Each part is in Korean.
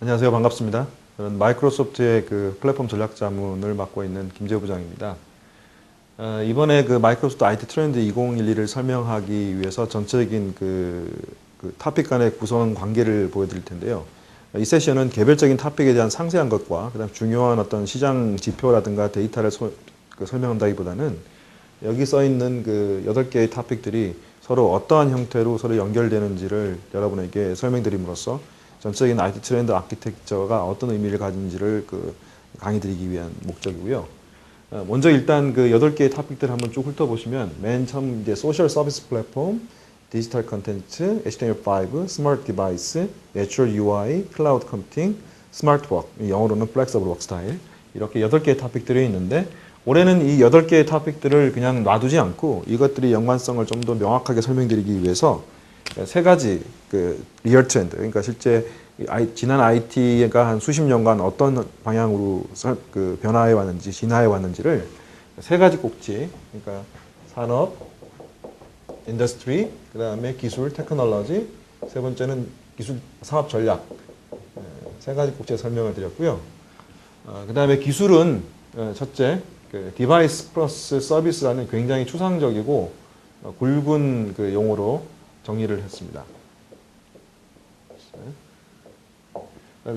안녕하세요. 반갑습니다. 저는 마이크로소프트의 그 플랫폼 전략 자문을 맡고 있는 김재호 부장입니다. 이번에 그 마이크로소프트 IT 트렌드 2012를 설명하기 위해서 전체적인 그 토픽 간의 구성 관계를 보여드릴 텐데요. 이 세션은 개별적인 토픽에 대한 상세한 것과 그다음 중요한 어떤 시장 지표라든가 데이터를 설명한다기보다는 여기 써 있는 그 8개의 토픽들이 서로 어떠한 형태로 서로 연결되는지를 여러분에게 설명드림으로써 전체적인 IT 트렌드 아키텍처가 어떤 의미를 가진지를 강의드리기 위한 목적이고요. 먼저 일단 그 8개의 토픽들을 한번 쭉 훑어보시면 맨 처음 이제 소셜 서비스 플랫폼, 디지털 컨텐츠, HTML5, 스마트 디바이스, 내추럴 UI, 클라우드 컴퓨팅, 스마트 워크, 영어로는 플렉서블 워크 스타일 이렇게 8개의 토픽들이 있는데 올해는 이 8개의 토픽들을 그냥 놔두지 않고 이것들이 연관성을 좀 더 명확하게 설명드리기 위해서 세 가지 그 리얼 트렌드, 그러니까 실제 지난 IT가 한 수십 년간 어떤 방향으로 그 변화해 왔는지, 진화해 왔는지를 세 가지 꼭지, 그러니까 산업, 인더스트리, 그 다음에 기술, 테크놀로지, 세 번째는 기술, 산업 전략, 세 가지 꼭지에 설명을 드렸고요. 그 다음에 기술은 첫째, 그 디바이스 플러스 서비스라는 굉장히 추상적이고 굵은 그 용어로 정리를 했습니다.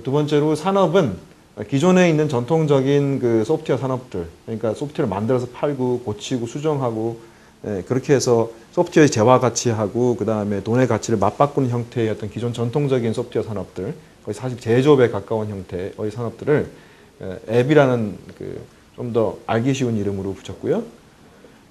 두 번째로 산업은 기존에 있는 전통적인 그 소프트웨어 산업들, 그러니까 소프트웨어를 만들어서 팔고 고치고 수정하고 그렇게 해서 소프트웨어의 재화 가치하고 그 다음에 돈의 가치를 맞바꾸는 형태의 어떤 기존 전통적인 소프트웨어 산업들, 거의 사실 제조업에 가까운 형태의 산업들을 앱이라는 그 좀 더 알기 쉬운 이름으로 붙였고요.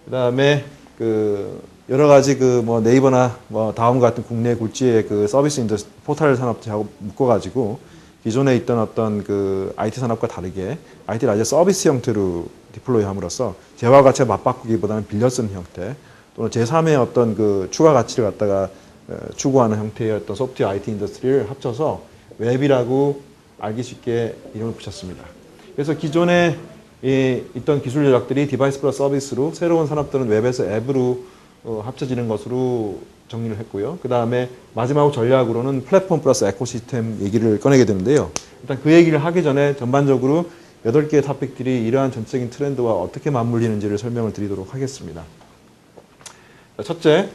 그 다음에 그 여러 가지 그 뭐 네이버나 뭐 다음 같은 국내 굴지의 그 서비스 인더스트리 포털 산업하고 묶어가지고 기존에 있던 어떤 그 IT 산업과 다르게 IT를 아주 서비스 형태로 디플로이함으로써 재화 가치를 맞바꾸기보다는 빌려 쓰는 형태 또는 제3의 어떤 그 추가 가치를 갖다가 추구하는 형태의 어떤 소프트웨어 IT 인더스트리를 합쳐서 웹이라고 알기 쉽게 이름을 붙였습니다. 그래서 기존에 있던 기술 전략들이 디바이스 플러스 서비스로 새로운 산업들은 웹에서 앱으로 합쳐지는 것으로 정리를 했고요. 그 다음에 마지막 전략으로는 플랫폼 플러스 에코시스템 얘기를 꺼내게 되는데요. 일단 그 얘기를 하기 전에 전반적으로 8개의 토픽들이 이러한 전체적인 트렌드와 어떻게 맞물리는지를 설명을 드리도록 하겠습니다. 첫째,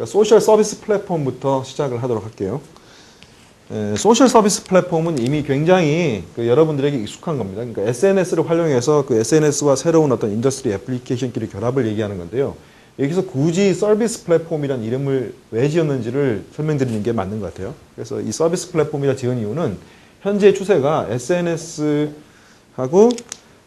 소셜 서비스 플랫폼부터 시작을 하도록 할게요. 소셜 서비스 플랫폼은 이미 굉장히 여러분들에게 익숙한 겁니다. 그러니까 SNS를 활용해서 그 SNS와 새로운 어떤 인더스트리 애플리케이션끼리 결합을 얘기하는 건데요. 여기서 굳이 서비스 플랫폼이라는 이름을 왜 지었는지를 설명드리는 게 맞는 것 같아요. 그래서 이 서비스 플랫폼이라 지은 이유는 현재 추세가 SNS하고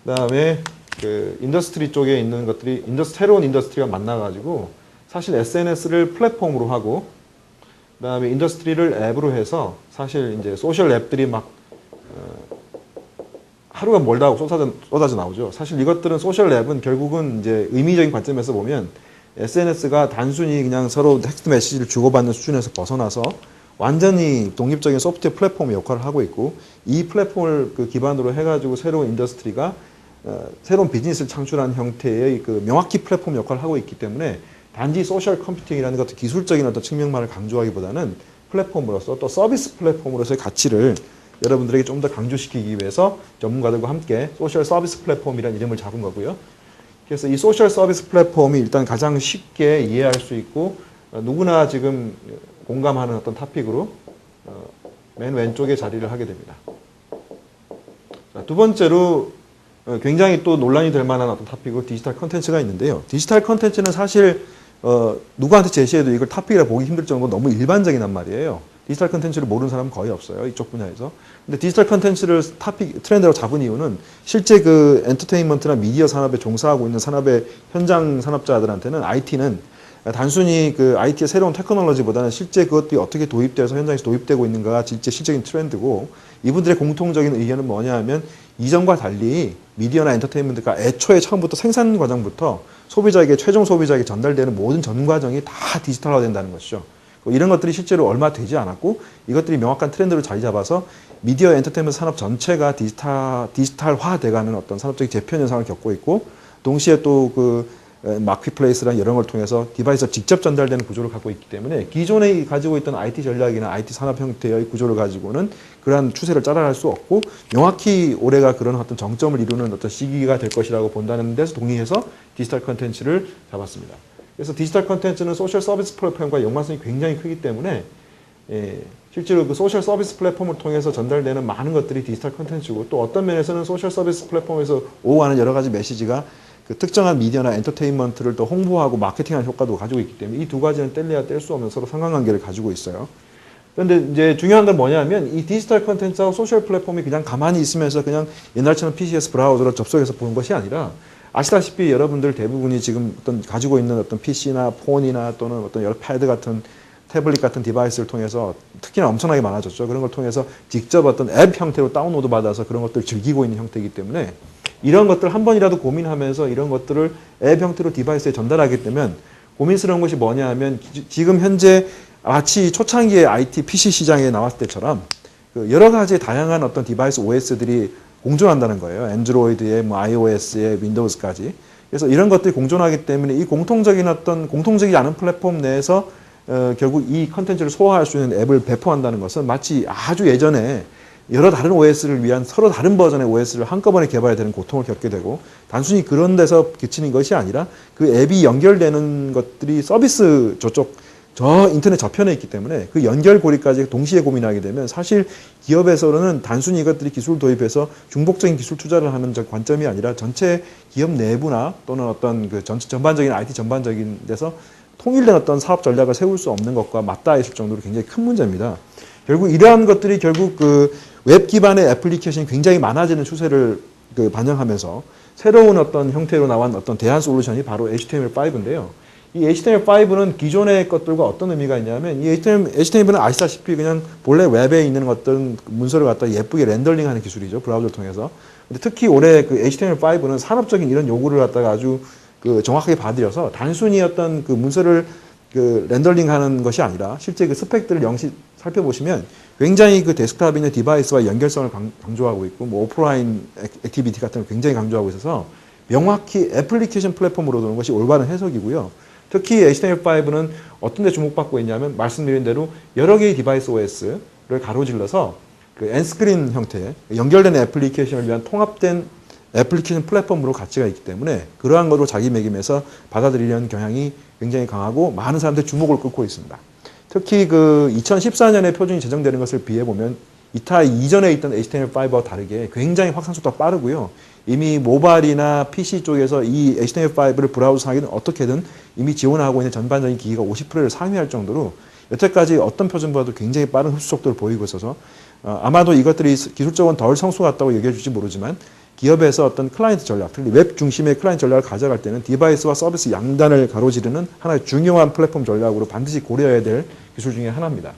그다음에 그 인더스트리 쪽에 있는 것들이 새로운 인더스트리가 만나가지고 사실 SNS를 플랫폼으로 하고 그다음에 인더스트리를 앱으로 해서 사실 이제 소셜 앱들이 막 하루가 멀다 하고 쏟아져 나오죠. 사실 이것들은 소셜 앱은 결국은 이제 의미적인 관점에서 보면 SNS가 단순히 그냥 서로 텍스트 메시지를 주고받는 수준에서 벗어나서 완전히 독립적인 소프트웨어 플랫폼의 역할을 하고 있고 이 플랫폼을 그 기반으로 해가지고 새로운 인더스트리가 새로운 비즈니스를 창출하는 형태의 그 명확히 플랫폼 역할을 하고 있기 때문에 단지 소셜 컴퓨팅이라는 것도 기술적인 어떤 측면만을 강조하기보다는 플랫폼으로서 또 서비스 플랫폼으로서의 가치를 여러분들에게 좀 더 강조시키기 위해서 전문가들과 함께 소셜 서비스 플랫폼이라는 이름을 잡은 거고요. 그래서 이 소셜 서비스 플랫폼이 일단 가장 쉽게 이해할 수 있고 누구나 지금 공감하는 어떤 토픽으로 맨 왼쪽에 자리를 하게 됩니다. 자, 두 번째로 굉장히 또 논란이 될 만한 어떤 토픽으로 디지털 컨텐츠가 있는데요. 디지털 컨텐츠는 사실 누구한테 제시해도 이걸 토픽이라 보기 힘들 정도로 너무 일반적이란 말이에요. 디지털 컨텐츠를 모르는 사람은 거의 없어요. 이쪽 분야에서. 근데 디지털 컨텐츠를 트렌드로 잡은 이유는 실제 그 엔터테인먼트나 미디어 산업에 종사하고 있는 산업의 현장 산업자들한테는 IT는 단순히 그 IT의 새로운 테크놀로지보다는 실제 그것들이 어떻게 도입돼서 현장에서 도입되고 있는가가 실제적인 트렌드고 이분들의 공통적인 의견은 뭐냐 하면 이전과 달리 미디어나 엔터테인먼트가 애초에 처음부터 생산 과정부터 최종 소비자에게 전달되는 모든 전 과정이 다 디지털화 된다는 것이죠. 이런 것들이 실제로 얼마 되지 않았고 이것들이 명확한 트렌드로 자리 잡아서 미디어 엔터테인먼트 산업 전체가 디지털화 돼가는 어떤 산업적인 재편 현상을 겪고 있고 동시에 또 그 마켓플레이스랑 이런 걸 통해서 디바이스가 직접 전달되는 구조를 갖고 있기 때문에 기존에 가지고 있던 IT 전략이나 IT 산업 형태의 구조를 가지고는 그러한 추세를 따라갈 수 없고 명확히 올해가 그런 어떤 정점을 이루는 어떤 시기가 될 것이라고 본다는 데서 동의해서 디지털 컨텐츠를 잡았습니다. 그래서 디지털 컨텐츠는 소셜 서비스 플랫폼과 연관성이 굉장히 크기 때문에 실제로 그 소셜 서비스 플랫폼을 통해서 전달되는 많은 것들이 디지털 컨텐츠고 또 어떤 면에서는 소셜 서비스 플랫폼에서 오가는 여러 가지 메시지가 그 특정한 미디어나 엔터테인먼트를 또 홍보하고 마케팅하는 효과도 가지고 있기 때문에 이 두 가지는 뗄래야 뗄 수 없는 서로 상관관계를 가지고 있어요. 그런데 이제 중요한 건 뭐냐면 이 디지털 컨텐츠하고 소셜 플랫폼이 그냥 가만히 있으면서 그냥 옛날처럼 PC에서 브라우저로 접속해서 보는 것이 아니라 아시다시피 여러분들 대부분이 지금 어떤 가지고 있는 어떤 PC나 폰이나 또는 어떤 여러 패드 같은 태블릿 같은 디바이스를 통해서 특히나 엄청나게 많아졌죠. 그런 걸 통해서 직접 어떤 앱 형태로 다운로드 받아서 그런 것들을 즐기고 있는 형태이기 때문에 이런 것들 한 번이라도 고민하면서 이런 것들을 앱 형태로 디바이스에 전달하게 되면 고민스러운 것이 뭐냐 하면 지금 현재 마치 초창기의 IT PC 시장에 나왔을 때처럼 그 여러 가지 다양한 어떤 디바이스 OS들이 공존한다는 거예요. 안드로이드에 뭐 iOS에 윈도우즈까지. 그래서 이런 것들이 공존하기 때문에 이 공통적인 어떤 공통적이지 않은 플랫폼 내에서 결국 이 컨텐츠를 소화할 수 있는 앱을 배포한다는 것은 마치 아주 예전에 여러 다른 OS를 위한 서로 다른 버전의 OS를 한꺼번에 개발해야 되는 고통을 겪게 되고 단순히 그런 데서 그치는 것이 아니라 그 앱이 연결되는 것들이 서비스 저 인터넷 저편에 있기 때문에 그 연결고리까지 동시에 고민하게 되면 사실 기업에서는 단순히 이것들이 기술 도입해서 중복적인 기술 투자를 하는 관점이 아니라 전체 기업 내부나 또는 어떤 그 전반적인 IT 전반적인 데서 통일된 어떤 사업 전략을 세울 수 없는 것과 맞닿아 있을 정도로 굉장히 큰 문제입니다. 결국 이러한 것들이 결국 그 웹 기반의 애플리케이션이 굉장히 많아지는 추세를 그 반영하면서 새로운 어떤 형태로 나온 어떤 대안 솔루션이 바로 HTML5인데요. 이 HTML5는 기존의 것들과 어떤 의미가 있냐면 이 HTML은 아시다시피 그냥 본래 웹에 있는 어떤 문서를 갖다 예쁘게 렌더링하는 기술이죠. 브라우저를 통해서. 근데 특히 올해 그 HTML5는 산업적인 이런 요구를 갖다가 아주 그 정확하게 받들여서 단순히 어떤 그 문서를 그 렌더링하는 것이 아니라 실제 그 스펙들을 영시 살펴보시면 굉장히 그 데스크탑이나 디바이스와 연결성을 강조하고 있고 뭐 오프라인 액티비티 같은 걸 굉장히 강조하고 있어서 명확히 애플리케이션 플랫폼으로 도는 것이 올바른 해석이고요. 특히 HTML5는 어떤 데 주목받고 있냐면 말씀드린 대로 여러 개의 디바이스 OS를 가로질러서 그 엔스크린 형태 연결된 애플리케이션을 위한 통합된 애플리케이션 플랫폼으로 가치가 있기 때문에 그러한 것으로 자기매김해서 받아들이려는 경향이 굉장히 강하고 많은 사람들의 주목을 끌고 있습니다. 특히 그 2014년에 표준이 제정되는 것을 비해 보면 이전에 있던 HTML5와 다르게 굉장히 확산 속도가 빠르고요. 이미 모바일이나 PC 쪽에서 이 HTML5를 브라우저하기는 어떻게든 이미 지원하고 있는 전반적인 기기가 50%를 상회할 정도로 여태까지 어떤 표준보다도 굉장히 빠른 흡수 속도를 보이고 있어서 아마도 이것들이 기술적으로 덜 성숙 같다고 얘기해 줄지 모르지만 기업에서 어떤 클라이언트 전략, 특히 웹 중심의 클라이언트 전략을 가져갈 때는 디바이스와 서비스 양단을 가로지르는 하나의 중요한 플랫폼 전략으로 반드시 고려해야 될 기술 중에 하나입니다.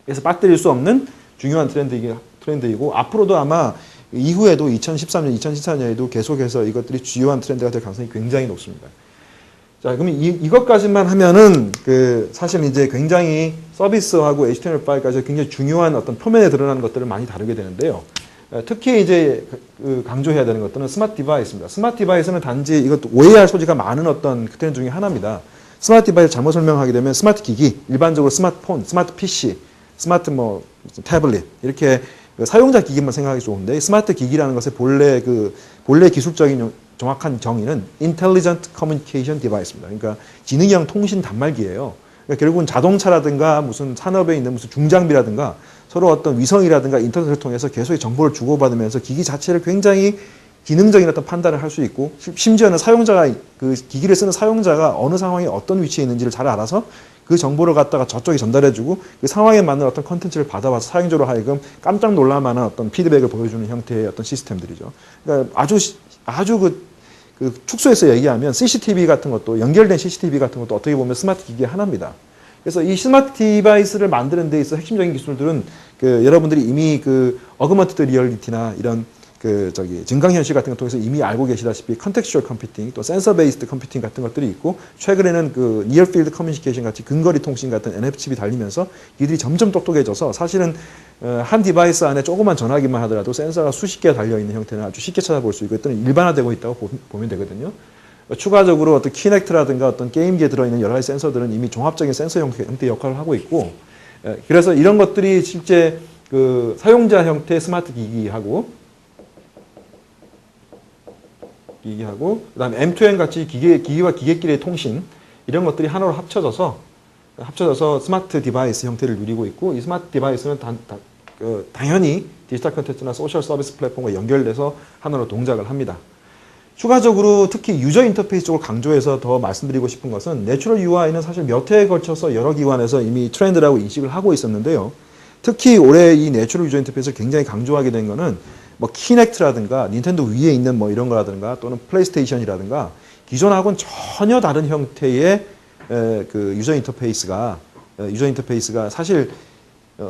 그래서 빠뜨릴 수 없는 중요한 트렌드이고 앞으로도 아마 이후에도 2013년, 2014년에도 계속해서 이것들이 주요한 트렌드가 될 가능성이 굉장히 높습니다. 자, 그러면 이것까지만 하면은 사실 이제 굉장히 서비스하고 HTML5까지 굉장히 중요한 어떤 표면에 드러나는 것들을 많이 다루게 되는데요. 특히 이제 강조해야 되는 것들은 스마트 디바이스입니다. 스마트 디바이스는 단지 이것도 오해할 소지가 많은 어떤 트렌드 중에 하나입니다. 스마트 디바이스 잘못 설명하게 되면 스마트 기기, 일반적으로 스마트폰, 스마트 PC, 스마트 태블릿 이렇게 사용자 기기만 생각하기 좋은데 스마트 기기라는 것의 본래 기술적인 정확한 정의는 Intelligent Communication Device입니다. 그러니까 지능형 통신 단말기예요. 그러니까 결국은 자동차라든가 무슨 산업에 있는 무슨 중장비라든가 서로 어떤 위성이라든가 인터넷을 통해서 계속의 정보를 주고받으면서 기기 자체를 굉장히 기능적인 어떤 판단을 할 수 있고 심지어는 사용자가 그 기기를 쓰는 사용자가 어느 상황에 어떤 위치에 있는지를 잘 알아서 그 정보를 갖다가 저쪽에 전달해주고 그 상황에 맞는 어떤 컨텐츠를 받아와서 사용자로 하여금 깜짝 놀랄만한 어떤 피드백을 보여주는 형태의 어떤 시스템들이죠. 그러니까 아주 그 축소해서 얘기하면 CCTV 같은 것도 연결된 CCTV 같은 것도 어떻게 보면 스마트 기기의 하나입니다. 그래서 이 스마트 디바이스를 만드는 데 있어 핵심적인 기술들은 여러분들이 이미 어그먼티드 리얼리티나 이런 증강현실 같은 걸 통해서 이미 알고 계시다시피 컨텍스추얼 컴퓨팅 또 센서 베이스드 컴퓨팅 같은 것들이 있고 최근에는 니어 필드 커뮤니케이션 같이 근거리 통신 같은 NF칩이 달리면서 이들이 점점 똑똑해져서 사실은 한 디바이스 안에 조그만 전화기만 하더라도 센서가 수십 개가 달려있는 형태는 아주 쉽게 찾아볼 수 있고 일단은 일반화되고 있다고 보면 되거든요. 추가적으로 어떤 키넥트라든가 어떤 게임기에 들어있는 여러 가지 센서들은 이미 종합적인 센서 형태 역할을 하고 있고, 그래서 이런 것들이 실제 그 사용자 형태의 스마트 기기하고 그다음에 M2M 같이 기기와 기계끼리의 통신 이런 것들이 하나로 합쳐져서 스마트 디바이스 형태를 누리고 있고, 이 스마트 디바이스는 당연히 디지털 콘텐츠나 소셜 서비스 플랫폼과 연결돼서 하나로 동작을 합니다. 추가적으로 특히 유저 인터페이스 쪽을 강조해서 더 말씀드리고 싶은 것은 내추럴 UI는 사실 몇 해에 걸쳐서 여러 기관에서 이미 트렌드라고 인식을 하고 있었는데요. 특히 올해 이 내추럴 유저 인터페이스를 굉장히 강조하게 된 거는 뭐 키넥트라든가 닌텐도 위에 있는 뭐 이런 거라든가 또는 플레이스테이션이라든가 기존하고는 전혀 다른 형태의 그 유저 인터페이스가 사실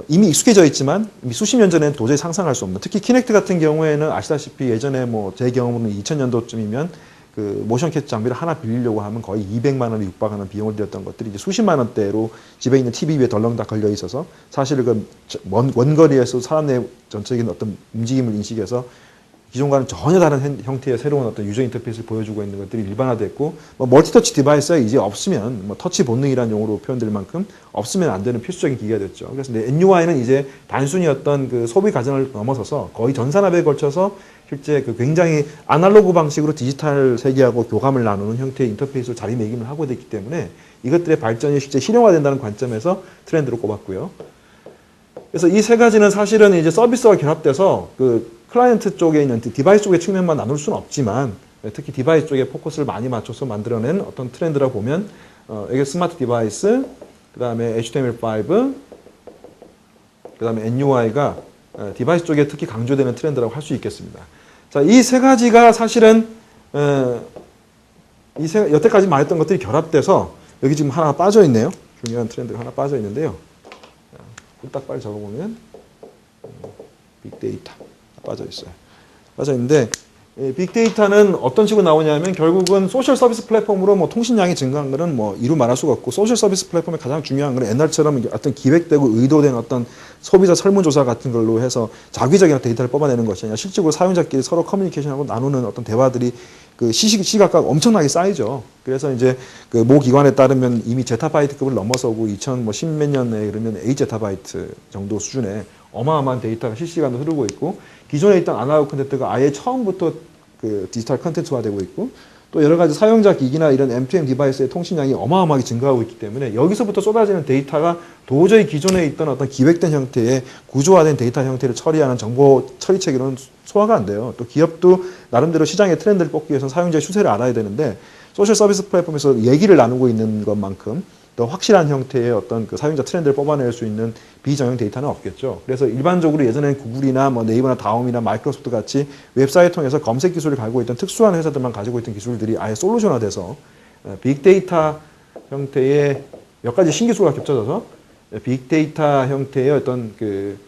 이미 익숙해져 있지만 이미 수십 년 전에는 도저히 상상할 수 없는, 특히 키넥트 같은 경우에는 아시다시피 예전에 뭐 제 경험으로는 2000년도쯤이면 그 모션 캡처 장비를 하나 빌리려고 하면 거의 200만 원에 육박하는 비용을 들였던 것들이 이제 수십만 원대로 집에 있는 TV 위에 덜렁 다 걸려 있어서 사실 그 원거리에서 사람의 전체적인 어떤 움직임을 인식해서 기존과는 전혀 다른 형태의 새로운 어떤 유저 인터페이스를 보여주고 있는 것들이 일반화됐고, 뭐 멀티터치 디바이스가 이제 없으면 뭐 터치 본능이라는 용어로 표현될 만큼 없으면 안 되는 필수적인 기기가 됐죠. 그래서 NUI는 이제 단순히 어떤 그 소비 과정을 넘어서서 거의 전 산업에 걸쳐서 실제 그 굉장히 아날로그 방식으로 디지털 세계하고 교감을 나누는 형태의 인터페이스로 자리매김을 하고 있기 때문에 이것들의 발전이 실제 실용화된다는 관점에서 트렌드로 꼽았고요. 그래서 이 세 가지는 사실은 이제 서비스와 결합돼서 그 클라이언트 쪽에 있는 디바이스 쪽의 측면만 나눌 수는 없지만 특히 디바이스 쪽에 포커스를 많이 맞춰서 만들어낸 어떤 트렌드라고 보면 이게 스마트 디바이스, 그 다음에 HTML5, 그 다음에 NUI가 디바이스 쪽에 특히 강조되는 트렌드라고 할 수 있겠습니다. 자, 이 세 가지가 사실은 여태까지 말했던 것들이 결합돼서 여기 지금 하나 빠져 있네요. 중요한 트렌드가 하나 빠져 있는데요. 딱 빨리 적어보면 빅데이터 빠져 있어요. 빠져 있는데 빅데이터는 어떤 식으로 나오냐면 결국은 소셜 서비스 플랫폼으로 뭐 통신량이 증가한 거는 뭐 이루 말할 수가 없고, 소셜 서비스 플랫폼의 가장 중요한 건 옛날처럼 어떤 기획되고 의도된 어떤 소비자 설문조사 같은 걸로 해서 자기적인 데이터를 뽑아내는 것이 아니라 실질적으로 사용자끼리 서로 커뮤니케이션하고 나누는 어떤 대화들이 그 시각각 엄청나게 쌓이죠. 그래서 이제 그 모 기관에 따르면 이미 제타바이트급을 넘어서고 2010 몇 년에 그러면 8제타바이트 정도 수준의 어마어마한 데이터가 실시간으로 흐르고 있고, 기존에 있던 아날로그 콘텐츠가 아예 처음부터 그 디지털 콘텐츠화 되고 있고, 또 여러 가지 사용자 기기나 이런 M2M 디바이스의 통신량이 어마어마하게 증가하고 있기 때문에 여기서부터 쏟아지는 데이터가 도저히 기존에 있던 어떤 기획된 형태의 구조화된 데이터 형태를 처리하는 정보 처리 체계로는 소화가 안 돼요. 또 기업도 나름대로 시장의 트렌드를 뽑기 위해서 사용자의 추세를 알아야 되는데, 소셜 서비스 플랫폼에서 얘기를 나누고 있는 것만큼 더 확실한 형태의 어떤 그 사용자 트렌드를 뽑아낼 수 있는 비정형 데이터는 없겠죠. 그래서 일반적으로 예전에는 구글이나 뭐 네이버나 다음이나 마이크로소프트 같이 웹사이트 통해서 검색 기술을 가지고 있던 특수한 회사들만 가지고 있던 기술들이 아예 솔루션화돼서 빅데이터 형태의 몇 가지 신기술과 겹쳐져서 빅데이터 형태의 어떤 그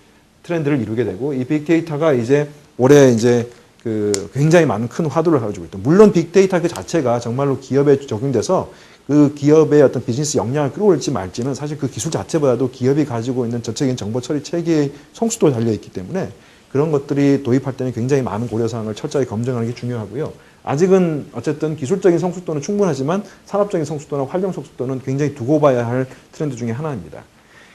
트렌드를 이루게 되고, 이 빅데이터가 이제 올해 이제 그 굉장히 많은 큰 화두를 가지고 있다. 물론 빅데이터 그 자체가 정말로 기업에 적용돼서 그 기업의 어떤 비즈니스 역량을 끌어올지 말지는 사실 그 기술 자체보다도 기업이 가지고 있는 전체적인 정보 처리 체계의 성숙도에 달려있기 때문에 그런 것들이 도입할 때는 굉장히 많은 고려사항을 철저히 검증하는 게 중요하고요. 아직은 어쨌든 기술적인 성숙도는 충분하지만 산업적인 성숙도나 활용 속도는 굉장히 두고 봐야 할 트렌드 중에 하나입니다.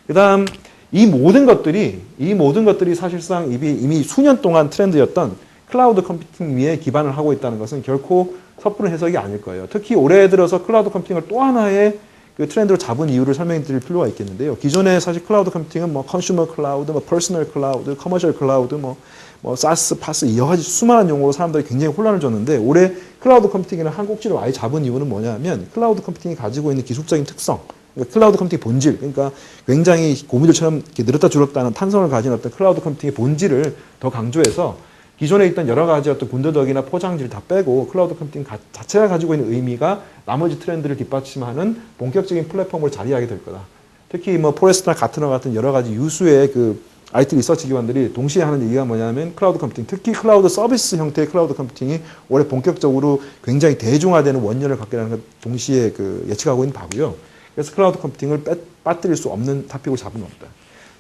그 다음 이 모든 것들이 사실상 이미 수년 동안 트렌드였던 클라우드 컴퓨팅 위에 기반을 하고 있다는 것은 결코 섣부른 해석이 아닐 거예요. 특히 올해 들어서 클라우드 컴퓨팅을 또 하나의 그 트렌드로 잡은 이유를 설명해 드릴 필요가 있겠는데요. 기존에 사실 클라우드 컴퓨팅은 뭐 컨슈머 클라우드, 뭐 퍼스널 클라우드, 커머셜 클라우드, 뭐 사스, 파스 여러 가지 수많은 용어로 사람들이 굉장히 혼란을 줬는데, 올해 클라우드 컴퓨팅이라는 한 꼭지를 아예 잡은 이유는 뭐냐면 클라우드 컴퓨팅이 가지고 있는 기술적인 특성, 그러니까 클라우드 컴퓨팅 본질, 그러니까 굉장히 고무줄처럼 이렇게 늘었다 줄었다는 탄성을 가진 어떤 클라우드 컴퓨팅의 본질을 더 강조해서 기존에 있던 여러 가지 어떤 군더더기나 포장지를 다 빼고 클라우드 컴퓨팅 자체가 가지고 있는 의미가 나머지 트렌드를 뒷받침하는 본격적인 플랫폼으로 자리하게 될 거다. 특히 뭐 포레스트나 가트너 같은 여러 가지 유수의 그 IT 리서치 기관들이 동시에 하는 얘기가 뭐냐면 클라우드 컴퓨팅, 특히 클라우드 서비스 형태의 클라우드 컴퓨팅이 올해 본격적으로 굉장히 대중화되는 원년을 갖게 되는 것 동시에 그 예측하고 있는 바고요. 그래서 클라우드 컴퓨팅을 빠뜨릴 수 없는 토픽을 잡은 겁니다.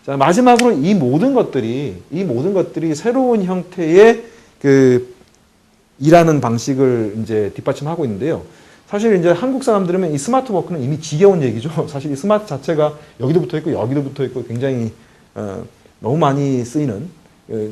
자, 마지막으로 이 모든 것들이 새로운 형태의 그 일하는 방식을 이제 뒷받침하고 있는데요. 사실 이제 한국 사람들은 이 스마트 워크는 이미 지겨운 얘기죠. 사실 이 스마트 자체가 여기도 붙어 있고 여기도 붙어 있고 굉장히 너무 많이 쓰이는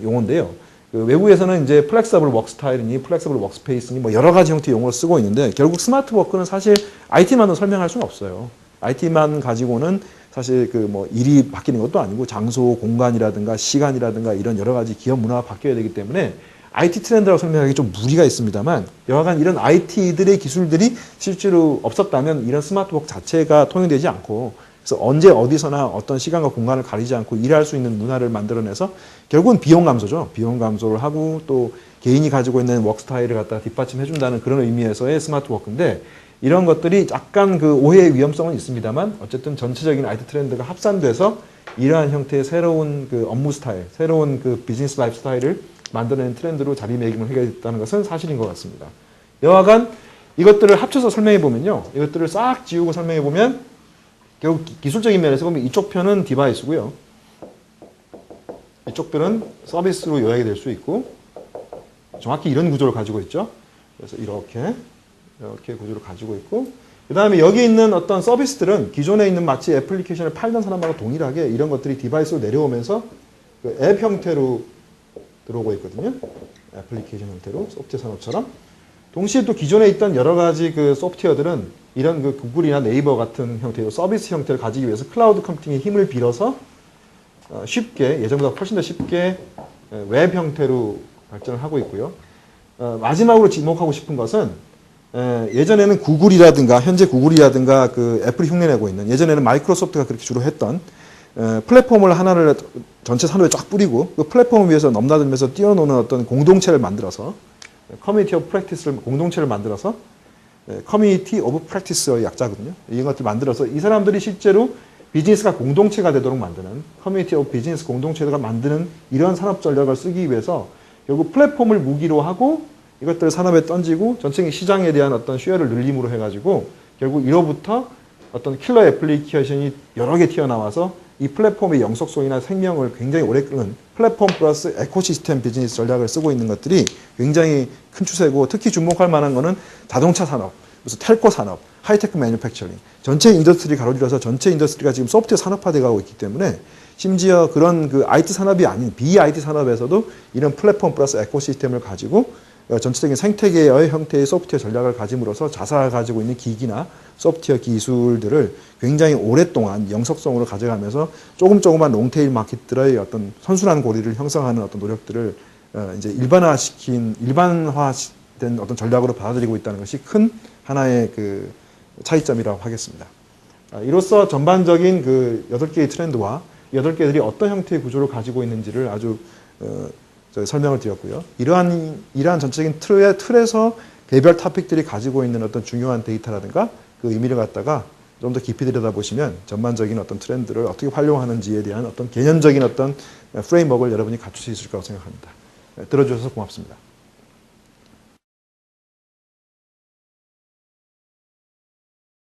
용어인데요. 그 외국에서는 이제 플렉서블 워크 스타일이니 플렉서블 워크 스페이스니 뭐 여러 가지 형태의 용어를 쓰고 있는데 결국 스마트 워크는 사실 IT만으로 설명할 수는 없어요. IT만 가지고는 사실 그 뭐 일이 바뀌는 것도 아니고 장소, 공간이라든가 시간이라든가 이런 여러 가지 기업 문화가 바뀌어야 되기 때문에 IT 트렌드라고 설명하기 좀 무리가 있습니다만 여하간 이런 IT들의 기술들이 실제로 없었다면 이런 스마트워크 자체가 통용되지 않고 그래서 언제 어디서나 어떤 시간과 공간을 가리지 않고 일할 수 있는 문화를 만들어내서 결국은 비용 감소죠. 비용 감소를 하고 또 개인이 가지고 있는 워크 스타일을 갖다가 뒷받침해준다는 그런 의미에서의 스마트워크인데 이런 것들이 약간 그 오해의 위험성은 있습니다만 어쨌든 전체적인 IT 트렌드가 합산돼서 이러한 형태의 새로운 그 업무 스타일, 새로운 그 비즈니스 라이프 스타일을 만들어내는 트렌드로 자리매김을 하게 됐다는 것은 사실인 것 같습니다. 여하간 이것들을 합쳐서 설명해 보면요. 이것들을 싹 지우고 설명해 보면 결국 기술적인 면에서 보면 이쪽 편은 디바이스고요. 이쪽들은 서비스로 요약이 될 수 있고 정확히 이런 구조를 가지고 있죠. 그래서 이렇게 구조를 가지고 있고 그 다음에 여기 있는 어떤 서비스들은 기존에 있는 마치 애플리케이션을 팔던 사람하고 동일하게 이런 것들이 디바이스로 내려오면서 그 앱 형태로 들어오고 있거든요. 애플리케이션 형태로 소프트웨어 산업처럼 동시에 또 기존에 있던 여러 가지 그 소프트웨어들은 이런 그 구글이나 네이버 같은 형태의 서비스 형태를 가지기 위해서 클라우드 컴퓨팅의 힘을 빌어서 쉽게 예전보다 훨씬 더 쉽게 웹 형태로 발전을 하고 있고요. 마지막으로 지목하고 싶은 것은 예전에는 구글이라든가 현재 구글이라든가 그 애플이 흉내내고 있는 예전에는 마이크로소프트가 그렇게 주로 했던 플랫폼을 하나를 전체 산업에 쫙 뿌리고 그 플랫폼을 위해서 넘나들면서 뛰어노는 어떤 공동체를 만들어서 커뮤니티 오브 프랙티스를 공동체를 만들어서 커뮤니티 오브 프랙티스의 약자거든요. 이런 것들 만들어서 이 사람들이 실제로 비즈니스가 공동체가 되도록 만드는 커뮤니티 오브 비즈니스 공동체가 만드는 이런 산업 전략을 쓰기 위해서 결국 플랫폼을 무기로 하고 이것들을 산업에 던지고 전체 시장에 대한 어떤 쉐어를 늘림으로 해가지고 결국 이로부터 어떤 킬러 애플리케이션이 여러 개 튀어나와서 이 플랫폼의 영속성이나 생명을 굉장히 오래 끄는 플랫폼 플러스 에코시스템 비즈니스 전략을 쓰고 있는 것들이 굉장히 큰 추세고 특히 주목할 만한 거는 자동차 산업, 그래서 텔코 산업, 하이테크 매뉴팩처링 전체 인더스트리 가로질러서 전체 인더스트리가 지금 소프트웨어 산업화돼 가고 있기 때문에 심지어 그런 그 IT 산업이 아닌 BIT 산업에서도 이런 플랫폼 플러스 에코시스템을 가지고 전체적인 생태계의 형태의 소프트웨어 전략을 가짐으로써 자사가 가지고 있는 기기나 소프트웨어 기술들을 굉장히 오랫동안 영속성으로 가져가면서 조금만 롱테일 마켓들의 어떤 선순환 고리를 형성하는 어떤 노력들을 이제 일반화된 어떤 전략으로 받아들이고 있다는 것이 큰 하나의 그 차이점이라고 하겠습니다. 이로써 전반적인 그 8개의 트렌드와 8개들이 어떤 형태의 구조를 가지고 있는지를 아주 설명을 드렸고요. 이러한 전체적인 틀에서 개별 토픽들이 가지고 있는 어떤 중요한 데이터라든가 그 의미를 갖다가 좀 더 깊이 들여다보시면 전반적인 어떤 트렌드를 어떻게 활용하는지에 대한 어떤 개념적인 어떤 프레임워크를 여러분이 갖출 수 있을 거라고 생각합니다. 들어주셔서 고맙습니다.